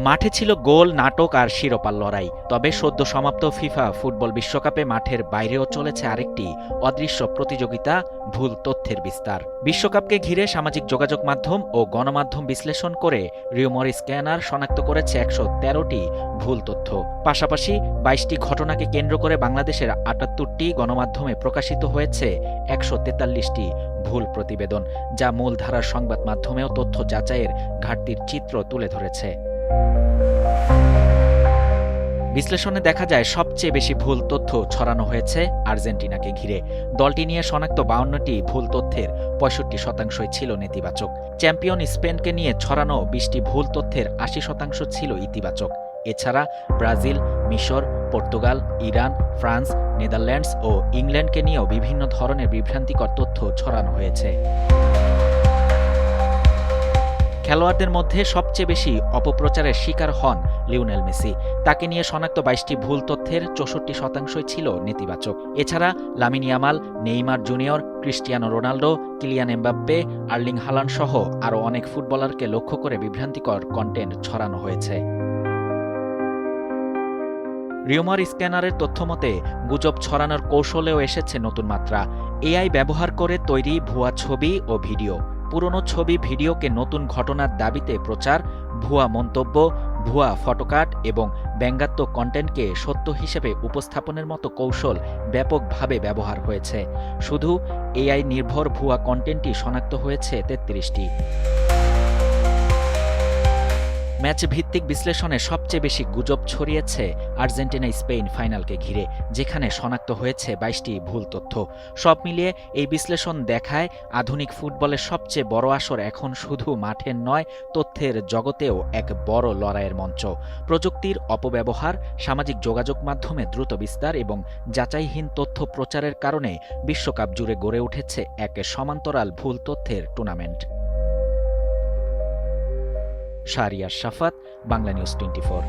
মাঠে ছিল গোল, নাটক আর শিরোপার লড়াই। তবে সদ্য সমাপ্ত ফিফা ফুটবল বিশ্বকাপে মাঠের বাইরেও চলেছে আরেকটি অদৃশ্য প্রতিযোগিতা, ভুল তথ্যের বিস্তার। বিশ্বকাপকে ঘিরে সামাজিক যোগাযোগ মাধ্যম ও গণমাধ্যম বিশ্লেষণ করে রিউমর স্ক্যানার শনাক্ত করেছে ১১৩টি ভুল তথ্য। পাশাপাশি ২২টি ঘটনাকে কেন্দ্র করে বাংলাদেশের ৭৮টি গণমাধ্যমে প্রকাশিত হয়েছে ১৪৩টি ভুল প্রতিবেদন, যা মূলধারার সংবাদ মাধ্যমেও তথ্য যাচাইয়ের ঘাটতির চিত্র তুলে ধরেছে। বিশ্লেষণে দেখা যায় সবচেয়ে বেশি ভুল তথ্য ছড়ানো হয়েছে আর্জেন্টিনাকে ঘিরে। দলটি নিয়ে শনাক্ত ৫২টি ভুল তথ্যের ৬৫% ছিল নেতিবাচক। চ্যাম্পিয়ন স্পেনকে নিয়ে ছড়ানো ২০টি ভুল তথ্যের ৮০% ছিল ইতিবাচক। এছাড়া ব্রাজিল, মিশর, পর্তুগাল, ইরান, ফ্রান্স, নেদারল্যান্ডস ও ইংল্যান্ডকে নিয়েও বিভিন্ন ধরনের বিভ্রান্তিকর তথ্য ছড়ানো হয়েছে। খেলোয়াড়দের মধ্যে সবচেয়ে বেশি অপপ্রচারের শিকার হন লিওনেল মেসি। তাকে নিয়ে শনাক্ত ২২টি ভুল তথ্যের ৬৪%ই ছিল নেতিবাচক। এছাড়া Lamine Yamal, Neymar junior, Cristiano Ronaldo, Kylian Mbappe, Erling Haaland সহ আরও অনেক ফুটবলারকে লক্ষ্য করে বিভ্রান্তিকর কন্টেন্ট ছড়ানো হয়েছে। রিউমার স্ক্যানারের তথ্যমতে গুজব ছড়ানোর কৌশলেও এসেছে নতুন মাত্রা। এআই ব্যবহার করে তৈরি ভুয়া ছবি ও ভিডিও, পুরনো ছবি ভিডিওকে নতুন ঘটনার দাবিতে প্রচার, ভুয়া মন্তব্য, ভুয়া ফটোকাট এবং ব্যঙ্গাত্মক কন্টেন্টকে সত্য হিসেবে উপস্থাপনের মতো কৌশল ব্যাপকভাবে ব্যবহার হয়েছে। শুধু এআই নির্ভর ভুয়া কন্টেন্টই শনাক্ত হয়েছে ৩৩টি। ম্যাচ ভিত্তিক বিশ্লেষণে সবচেয়ে বেশি গুজব ছড়িয়েছে আর্জেন্টিনা স্পেন ফাইনালকে ঘিরে, যেখানে শনাক্ত হয়েছে ২২টি ভুল তথ্য। সব মিলিয়ে এই বিশ্লেষণ দেখায় আধুনিক ফুটবলের সবচেয়ে বড় আসর এখন শুধু মাঠের নয়, তথ্যের জগতেও এক বড় লড়াইয়ের মঞ্চ। প্রযুক্তির অপব্যবহার, সামাজিক যোগাযোগ মাধ্যমে দ্রুত বিস্তার এবং যাচাইহীন তথ্য প্রচারের কারণে বিশ্বকাপ জুড়ে গড়ে উঠেছে এক সমান্তরাল ভুল তথ্যের টুর্নামেন্ট। শাহরিয়ার শাফাত, বাংলা নিউজ 24।